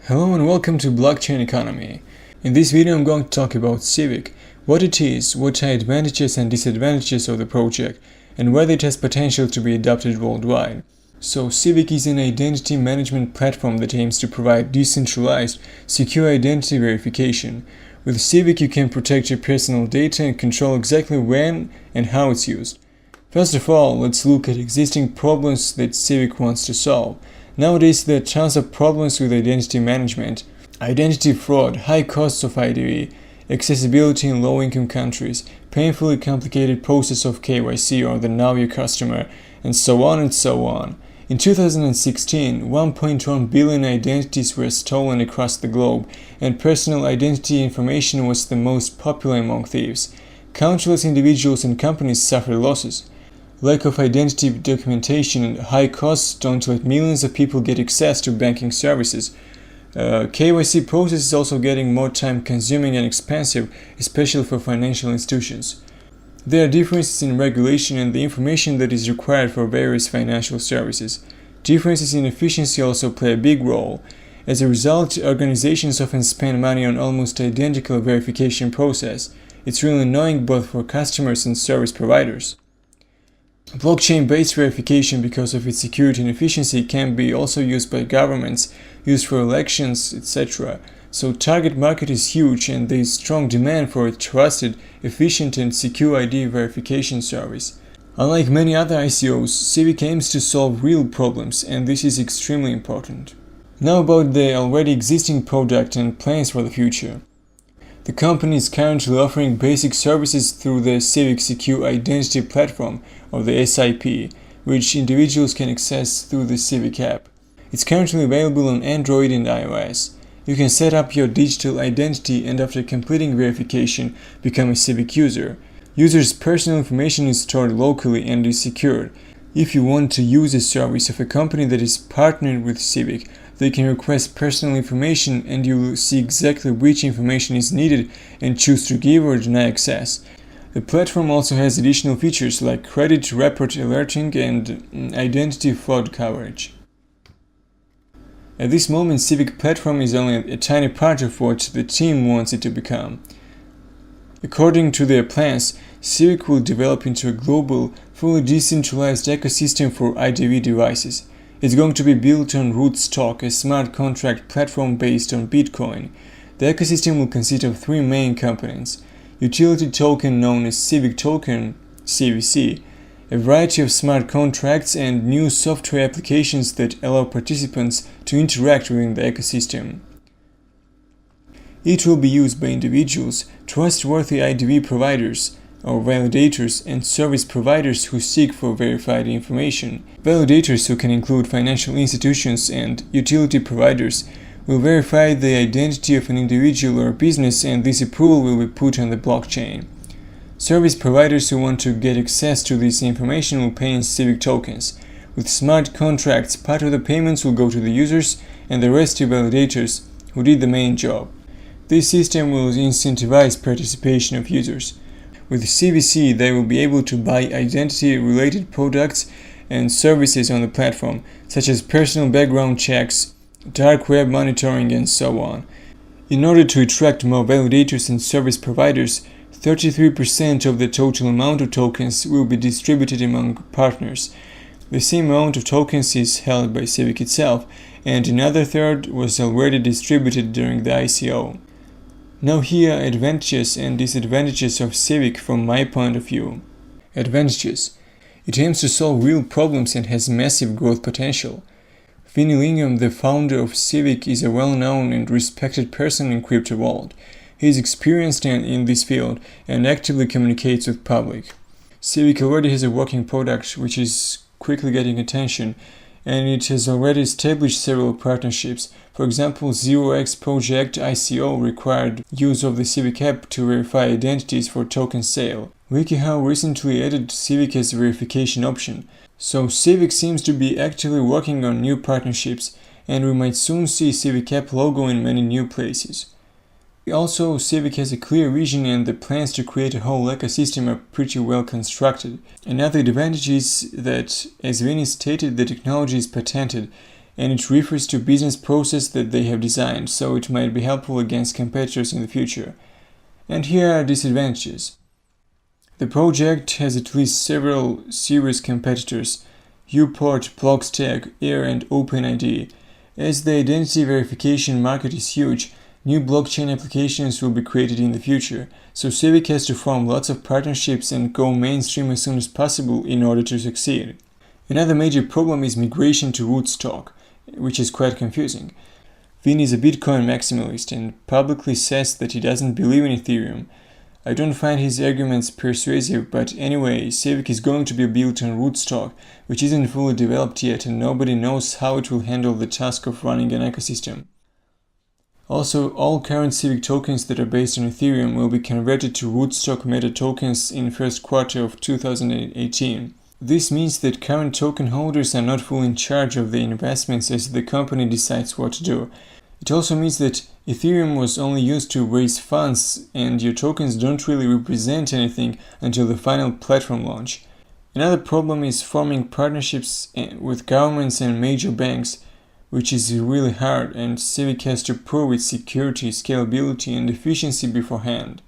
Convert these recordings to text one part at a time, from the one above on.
Hello and welcome to Blockchain Economy. In this video I'm going to talk about Civic, what it is, what are advantages and disadvantages of the project, and whether it has potential to be adopted worldwide. So Civic is an identity management platform that aims to provide decentralized, secure identity verification. With Civic you can protect your personal data and control exactly when and how it's used. First of all, let's look at existing problems that Civic wants to solve. Nowadays, there are tons of problems with identity management, identity fraud, high costs of IDV, accessibility in low-income countries, painfully complicated process of KYC or the Know Your Customer, and so on and so on. In 2016, 1.1 billion identities were stolen across the globe, and personal identity information was the most popular among thieves. Countless individuals and companies suffered losses. Lack of identity documentation and high costs don't let millions of people get access to banking services. KYC process is also getting more time consuming and expensive, especially for financial institutions. There are differences in regulation and the information that is required for various financial services. Differences in efficiency also play a big role. As a result, organizations often spend money on almost identical verification process. It's really annoying both for customers and service providers. Blockchain-based verification, because of its security and efficiency, can be also used by governments, used for elections, etc. So target market is huge and there is strong demand for a trusted, efficient and secure ID verification service. Unlike many other ICOs, Civic aims to solve real problems, and this is extremely important. Now about the already existing product and plans for the future. The company is currently offering basic services through the Civic Secure Identity Platform, or the SIP, which individuals can access through the Civic app. It's currently available on Android and iOS. You can set up your digital identity and after completing verification, become a Civic user. Users' personal information is stored locally and is secured. If you want to use a service of a company that is partnered with Civic, they can request personal information and you will see exactly which information is needed and choose to give or deny access. The platform also has additional features like credit report alerting and identity fraud coverage. At this moment, Civic platform is only a tiny part of what the team wants it to become. According to their plans, Civic will develop into a global, fully decentralized ecosystem for IDV devices. It's going to be built on Rootstock, a smart contract platform based on Bitcoin. The ecosystem will consist of three main components: utility token known as Civic Token, CVC, a variety of smart contracts, and new software applications that allow participants to interact within the ecosystem. It will be used by individuals, trustworthy IDV providers, or validators, and service providers who seek for verified information. Validators, who can include financial institutions and utility providers, will verify the identity of an individual or business, and this approval will be put on the blockchain. Service providers who want to get access to this information will pay in Civic tokens. With smart contracts, part of the payments will go to the users and the rest to validators who did the main job. This system will incentivize participation of users. With CVC, they will be able to buy identity-related products and services on the platform, such as personal background checks, dark web monitoring, and so on. In order to attract more validators and service providers, 33% of the total amount of tokens will be distributed among partners. The same amount of tokens is held by Civic itself, and another third was already distributed during the ICO. Now here are advantages and disadvantages of Civic from my point of view. Advantages. It aims to solve real problems and has massive growth potential. Vinny Lingham, the founder of Civic, is a well-known and respected person in crypto world. He is experienced in this field and actively communicates with public. Civic already has a working product which is quickly getting attention, and it has already established several partnerships. For example, 0x Project ICO required use of the Civic app to verify identities for token sale. WikiHow recently added Civic as a verification option. So Civic seems to be actively working on new partnerships, and we might soon see Civic app logo in many new places. Also, Civic has a clear vision and the plans to create a whole ecosystem are pretty well constructed. Another advantage is that, as Vinny stated, the technology is patented and it refers to business process that they have designed, so it might be helpful against competitors in the future. And here are disadvantages. The project has at least several serious competitors: Uport, Blockstack, Air, and OpenID. As the identity verification market is huge, new blockchain applications will be created in the future, so Civic has to form lots of partnerships and go mainstream as soon as possible in order to succeed. Another major problem is migration to Rootstock, which is quite confusing. Vin is a Bitcoin maximalist and publicly says that he doesn't believe in Ethereum. I don't find his arguments persuasive, but anyway, Civic is going to be built on Rootstock, which isn't fully developed yet and nobody knows how it will handle the task of running an ecosystem. Also, all current Civic tokens that are based on Ethereum will be converted to Rootstock meta tokens in first quarter of 2018. This means that current token holders are not fully in charge of their investments as the company decides what to do. It also means that Ethereum was only used to raise funds and your tokens don't really represent anything until the final platform launch. Another problem is forming partnerships with governments and major banks, which is really hard, and Civic has to prove its security, scalability, and efficiency beforehand.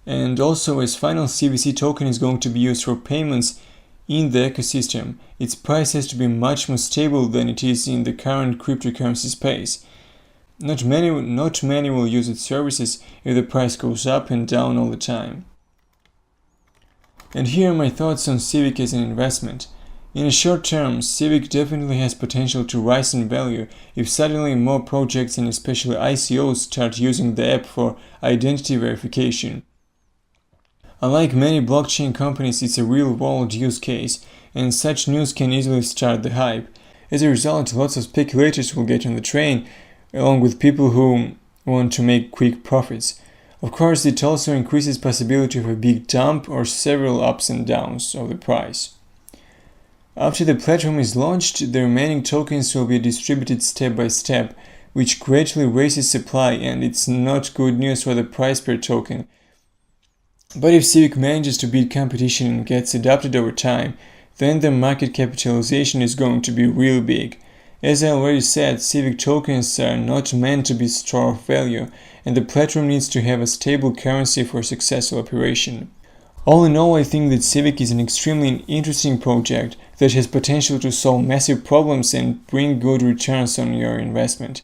And also, as final CVC token is going to be used for payments in the ecosystem, its price has to be much more stable than it is in the current cryptocurrency space. Not many will use its services if the price goes up and down all the time. And here are my thoughts on Civic as an investment. In the short term, Civic definitely has potential to rise in value if suddenly more projects and especially ICOs start using the app for identity verification. Unlike many blockchain companies, it's a real-world use case, and such news can easily start the hype. As a result, lots of speculators will get on the train, along with people who want to make quick profits. Of course, it also increases possibility of a big dump or several ups and downs of the price. After the platform is launched, the remaining tokens will be distributed step by step, which greatly raises supply, and it's not good news for the price per token. But if Civic manages to beat competition and gets adopted over time, then the market capitalization is going to be really big. As I already said, Civic tokens are not meant to be store of value, and the platform needs to have a stable currency for successful operation. All in all, I think that Civic is an extremely interesting project that has potential to solve massive problems and bring good returns on your investment.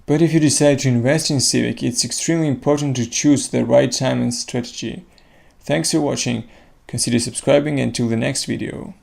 But if you decide to invest in Civic, it's extremely important to choose the right time and strategy. Thanks for watching, consider subscribing until the next video.